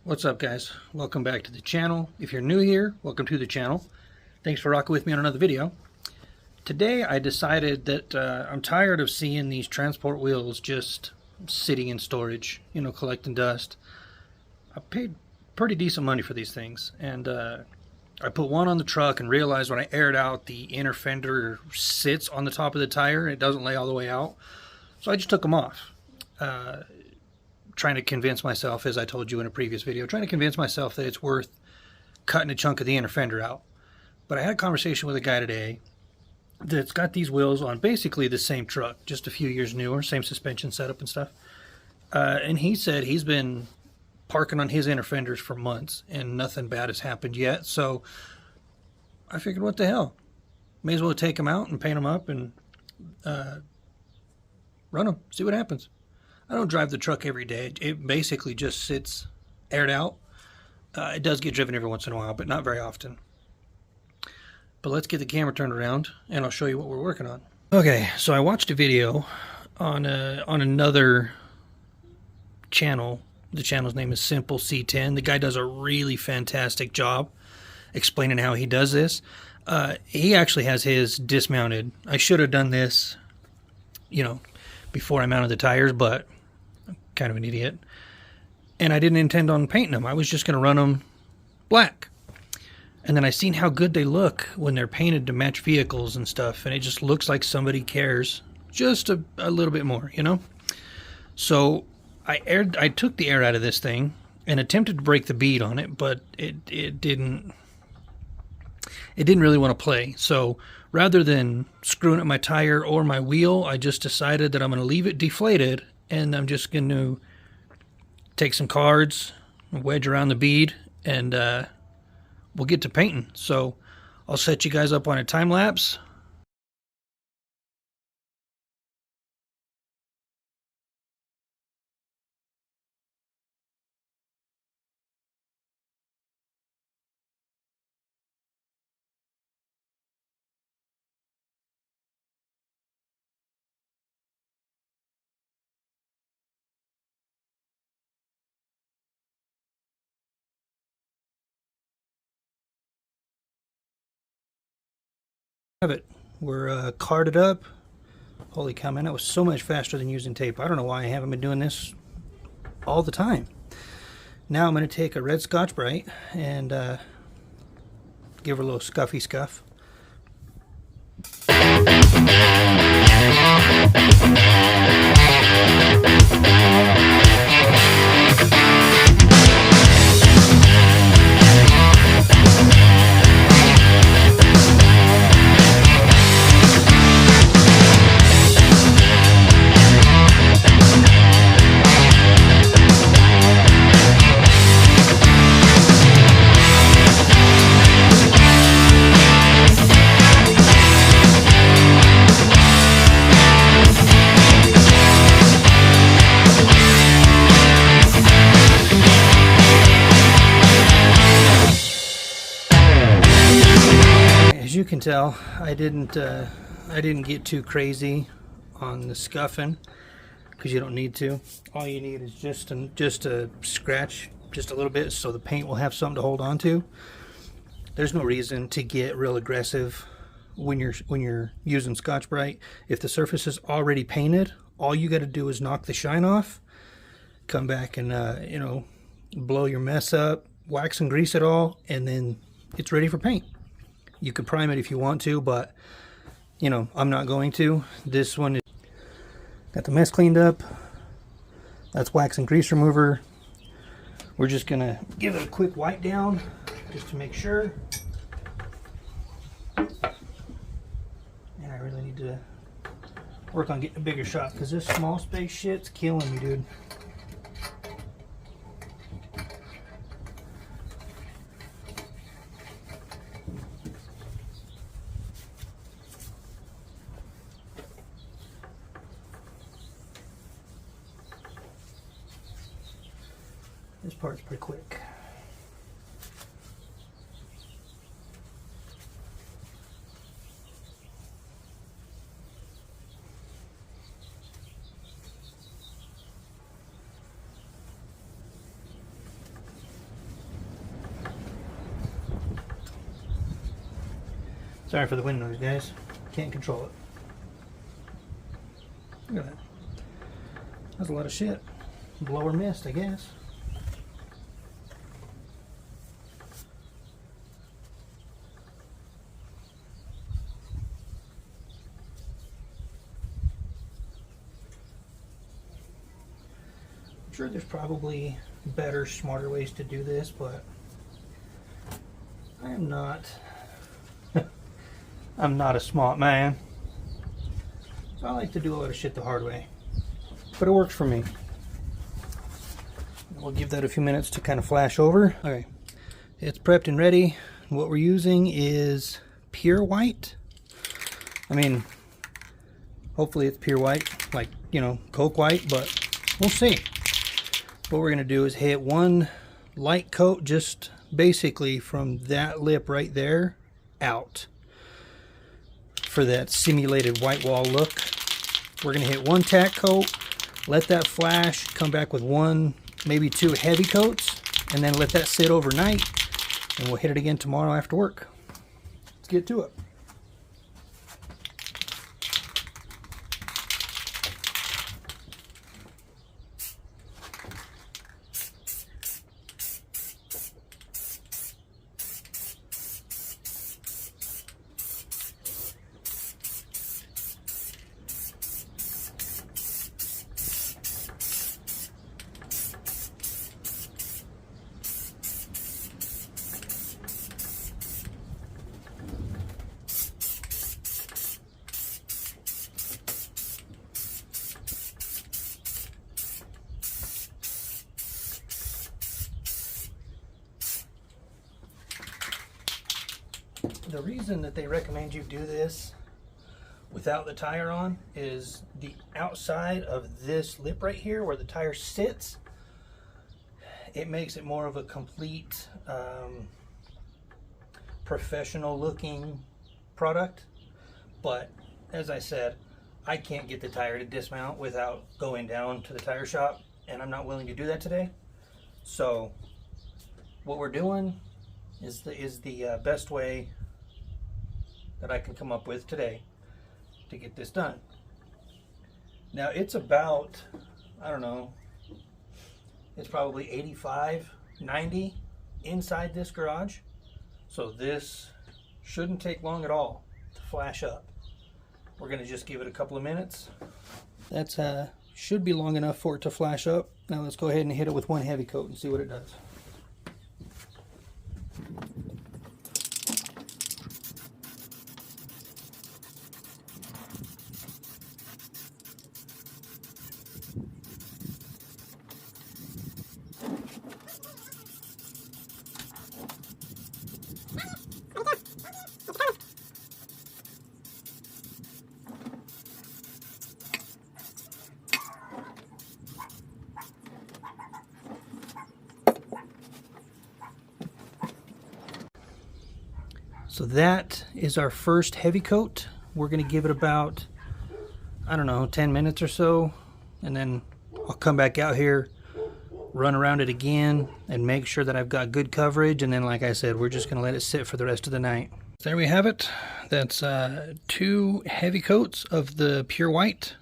What's up, guys? Welcome back to the channel. If you're new here, welcome to the channel. Thanks for rocking with me on another video. Today I decided that I'm tired of seeing these transport wheels just sitting in storage, collecting dust. I paid pretty decent money for these things, and I put one on the truck and realized when I air it out, the inner fender sits on the top of the tire and it doesn't lay all the way out. So I just took them off. Trying to convince myself, as I told you in a previous video, trying to convince myself that it's worth cutting a chunk of the inner fender out. But I had a conversation with a guy today that's got these wheels on basically the same truck, just a few years newer, same suspension setup and stuff. And he said he's been parking on his inner fenders for months and nothing bad has happened yet. So I figured, what the hell? May as well take them out and paint them up and run them, see what happens. I don't drive the truck every day. It basically just sits aired out. It does get driven every once in a while, but not very often. But let's get the camera turned around and I'll show you what we're working on. Okay, so I watched a video on another channel. The channel's name is Simple C10. The guy does a really fantastic job explaining how he does this. He actually has his dismounted. I should have done this, before I mounted the tires, but I'm kind of an idiot. And I didn't intend on painting them. I was just going to run them black. And then I seen how good they look when they're painted to match vehicles and stuff. And it just looks like somebody cares just a little bit more, So I took the air out of this thing and attempted to break the bead on it, but it didn't really want to play. So rather than screwing up my tire or my wheel, I just decided that I'm going to leave it deflated, and I'm just going to take some cards, wedge around the bead, and we'll get to painting. So I'll set you guys up on a time lapse. Have it. We're carded up. Holy cow, man, that was so much faster than using tape. I don't know why I haven't been doing this all the time. Now I'm going to take a red Scotch-Brite and give her a little scuffy scuff. As you can tell, I didn't get too crazy on the scuffing, because you don't need to. All you need is just a scratch just a little bit so the paint will have something to hold on to. There's no reason to get real aggressive when you're using Scotch-Brite. If the surface is already painted, all you got to do is knock the shine off, come back and blow your mess up, wax and grease it all, and then it's ready for paint. You can prime it if you want to, but I'm not going to. This one is got the mess cleaned up. That's wax and grease remover. We're just gonna give it a quick wipe down just to make sure. And I really need to work on getting a bigger shot, because this small space shit's killing me, dude. This part's pretty quick. Sorry for the wind noise, guys. Can't control it. Look at that. That's a lot of shit. Blower mist, I guess. I'm sure there's probably better, smarter ways to do this, but I am not. I'm not a smart man. So I like to do a lot of shit the hard way. But it works for me. We'll give that a few minutes to kind of flash over. Okay, it's prepped and ready. What we're using is pure white. I mean, hopefully it's pure white, like, you know, Coke white, but we'll see. What we're gonna do is hit one light coat, just basically from that lip right there out, for that simulated white wall look. We're gonna hit one tack coat, let that flash, come back with one, maybe two heavy coats, and then let that sit overnight, and we'll hit it again tomorrow after work. Let's get to it. The reason that they recommend you do this without the tire on is the outside of this lip right here where the tire sits, it makes it more of a complete professional looking product. But as I said, I can't get the tire to dismount without going down to the tire shop, and I'm not willing to do that today. So what we're doing is the best way that I can come up with today to get this done. Now it's about, I don't know, it's probably 85, 90 inside this garage. So this shouldn't take long at all to flash up. We're gonna just give it a couple of minutes. That's should be long enough for it to flash up. Now let's go ahead and hit it with one heavy coat and see what it does. So that is our first heavy coat. We're gonna give it about, I don't know, 10 minutes or so, and then I'll come back out here, run around it again, and make sure that I've got good coverage, and then like I said, we're just gonna let it sit for the rest of the night. So there we have it. That's 2 heavy coats of the pure white.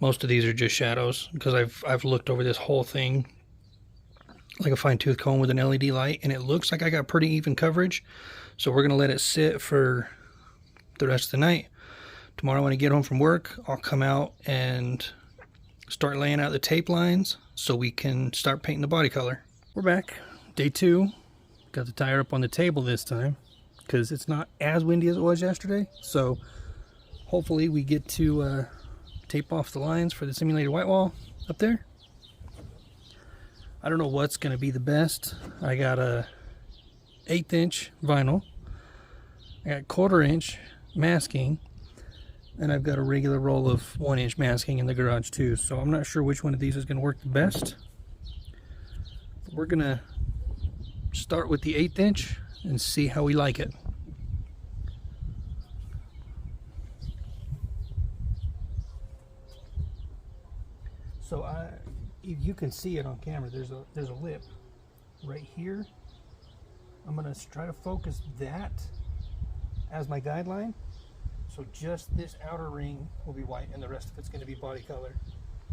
Most of these are just shadows because I've looked over this whole thing like a fine-tooth comb with an LED light, and it looks like I got pretty even coverage. So we're gonna let it sit for the rest of the night. Tomorrow when I get home from work, I'll come out and start laying out the tape lines so we can start painting the body color. We're back, day 2. Got the tire up on the table this time because it's not as windy as it was yesterday. So hopefully we get to tape off the lines for the simulated white wall up there. I don't know what's going to be the best. I got a 1/8 inch vinyl. I got 1/4 inch masking. And I've got a regular roll of 1 inch masking in the garage too. So I'm not sure which one of these is going to work the best. But we're going to start with the 1/8 inch and see how we like it. So you can see it on camera. There's a lip right here. I'm gonna try to focus that as my guideline. So just this outer ring will be white and the rest of it's going to be body color.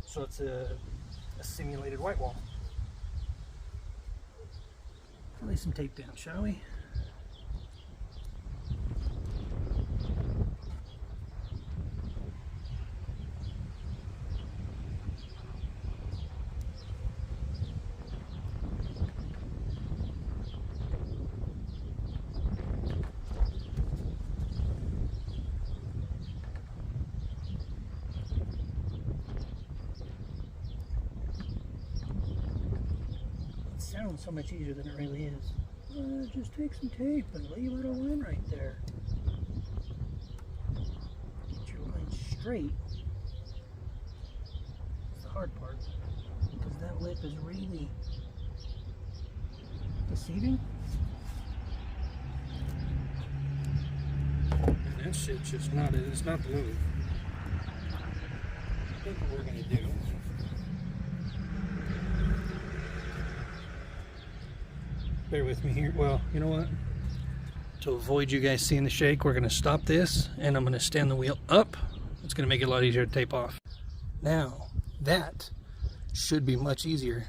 So it's a simulated white wall. Lay some tape down, shall we? Sounds so much easier than it really is. Just take some tape and lay your little line right there. Get your line straight. It's the hard part, because that lip is really deceiving. And that shit's just not, it's not the move. I think what we're gonna do, bear with me here. Well, you know what? To avoid you guys seeing the shake, we're going to stop this and I'm going to stand the wheel up. It's going to make it a lot easier to tape off. Now, that should be much easier.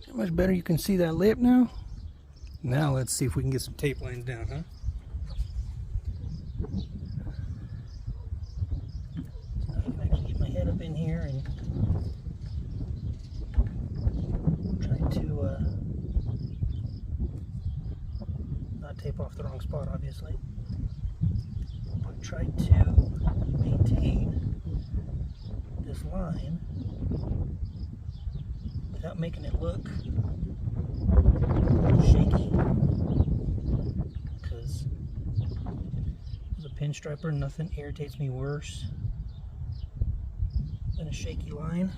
See how much better you can see that lip now? Now let's see if we can get some tape lines down, huh? So I can actually get my head up in here and try to tape off the wrong spot, obviously, but try to maintain this line without making it look shaky, because as a pinstriper, nothing irritates me worse than a shaky line.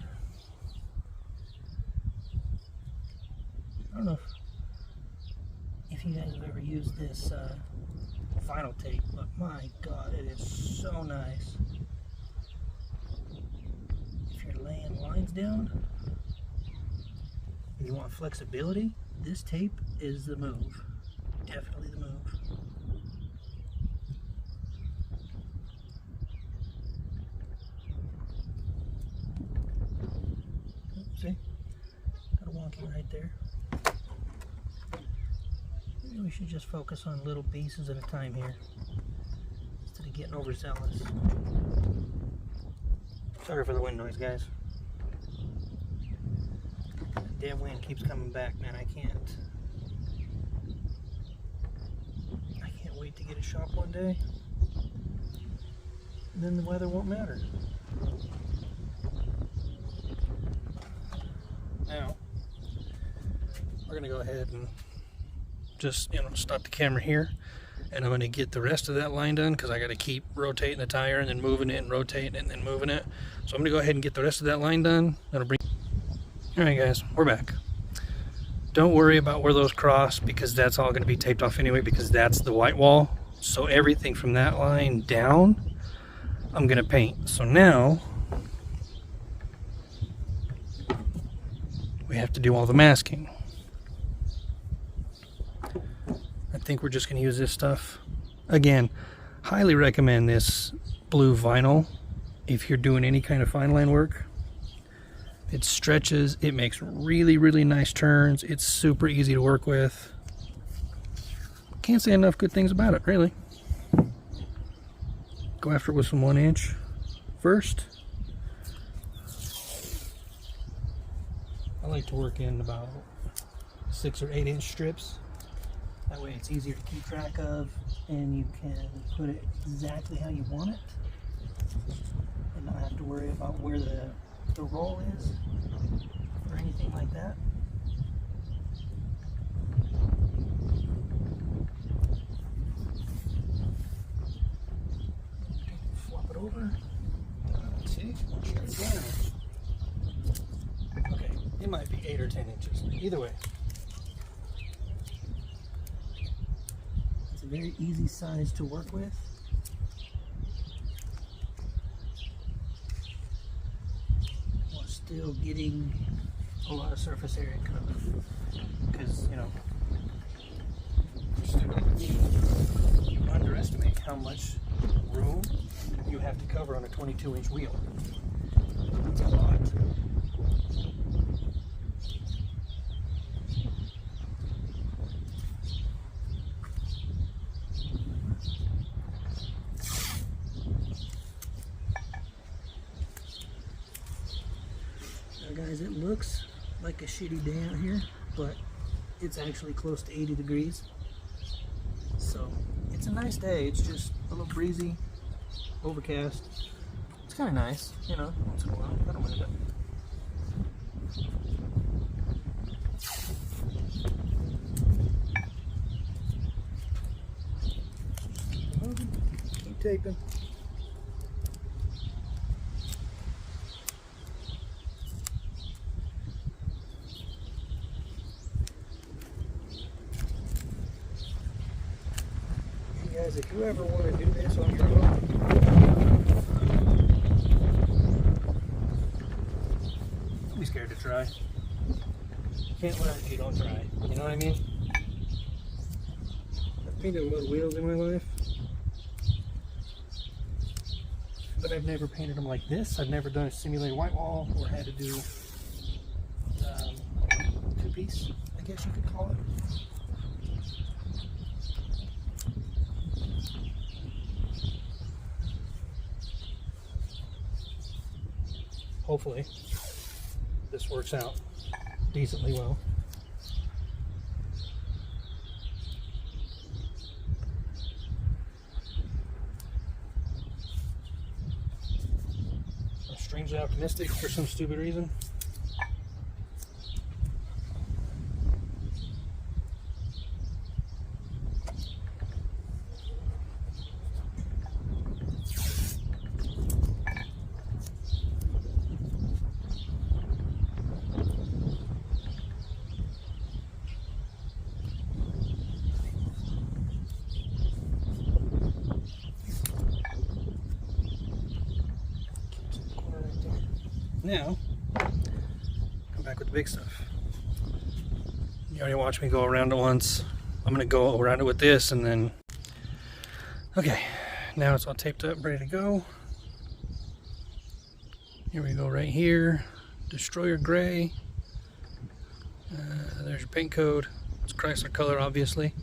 I don't know if you guys have ever used this vinyl tape, but my god, it is so nice. If you're laying lines down and you want flexibility, this tape is the move. Definitely the move. See? Got a wonky right there. We should just focus on little pieces at a time here instead of getting overzealous. Sorry for the wind noise, guys. That damn wind keeps coming back, man. I can't wait to get a shop one day, and then the weather won't matter. Now we're gonna go ahead and just, stop the camera here, and I'm going to get the rest of that line done, because I got to keep rotating the tire and then moving it and rotating it and then moving it. So I'm going to go ahead and get the rest of that line done. That'll bring. Alright guys, we're back. Don't worry about where those cross, because that's all going to be taped off anyway, because that's the white wall. So everything from that line down, I'm going to paint. So now we have to do all the masking. I think we're just going to use this stuff. Again, highly recommend this blue vinyl if you're doing any kind of fine line work. It stretches, it makes really, really nice turns. It's super easy to work with. Can't say enough good things about it, really. Go after it with some 1-inch first. I like to work in about 6 or 8-inch strips. That way it's easier to keep track of, and you can put it exactly how you want it and not have to worry about where the roll is or anything like that. Flop it over. Let's see. Okay, it might be 8 or 10 inches. Either way. It's a very easy size to work with. While still getting a lot of surface area covered. Because, you underestimate how much over on a 22-inch wheel. That's a lot. Now guys, it looks like a shitty day out here, but it's actually close to 80 degrees. So it's a nice day. It's just a little breezy, overcast. It's kind of nice, you know, once in a while. I don't mind it. Keep taping. Guys, if you ever want to do this on your own, don't be scared to try. You can't learn if you don't try. You know what I mean? I've painted a lot of wheels in my life, but I've never painted them like this. I've never done a simulated white wall or had to do two-piece, I guess you could call it. Hopefully this works out decently well. I'm strangely optimistic for some stupid reason. Now, come back with the big stuff. You already watched me go around it once. I'm gonna go around it with this and then, okay, now it's all taped up, ready to go. Here we go right here, Destroyer Gray. There's your paint code. It's Chrysler color, obviously.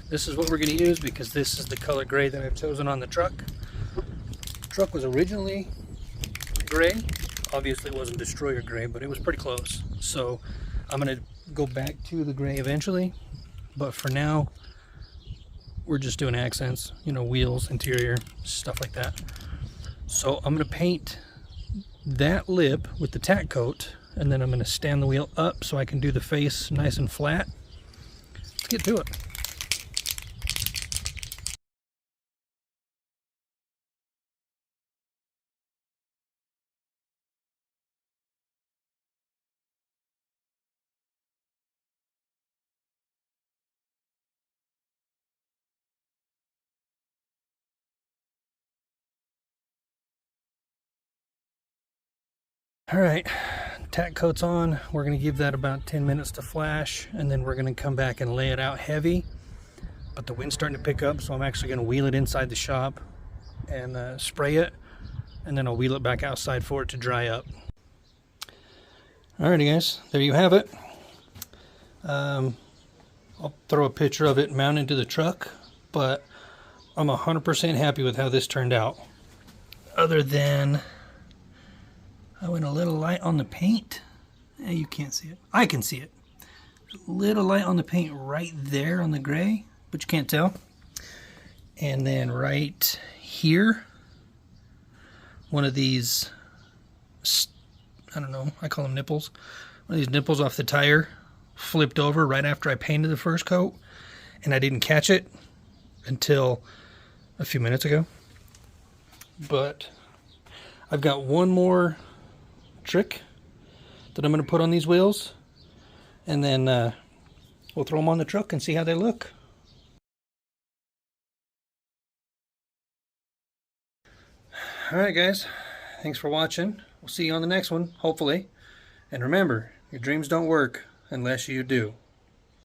This is what we're gonna use because this is the color gray that I've chosen on the truck. The truck was originally gray. Obviously it wasn't Destroyer Gray, but it was pretty close. So I'm gonna go back to the gray eventually, but for now we're just doing accents, you know, wheels, interior, stuff like that. So I'm gonna paint that lip with the tack coat, and then I'm gonna stand the wheel up so I can do the face nice and flat. Let's get to it. All right, tack coat's on. We're gonna give that about 10 minutes to flash, and then we're gonna come back and lay it out heavy. But the wind's starting to pick up, so I'm actually gonna wheel it inside the shop and spray it, and then I'll wheel it back outside for it to dry up. Alrighty guys, there you have it. I'll throw a picture of it mounted to the truck, but I'm 100% happy with how this turned out. Other than I went a little light on the paint. You can't see it. I can see it. A little light on the paint right there on the gray, but you can't tell. And then right here, one of these, I don't know, I call them nipples. One of these nipples off the tire flipped over right after I painted the first coat, and I didn't catch it until a few minutes ago. But I've got one more trick that I'm going to put on these wheels, and then we'll throw them on the truck and see how they look. Alright guys, thanks for watching. We'll see you on the next one, hopefully. And remember, your dreams don't work unless you do.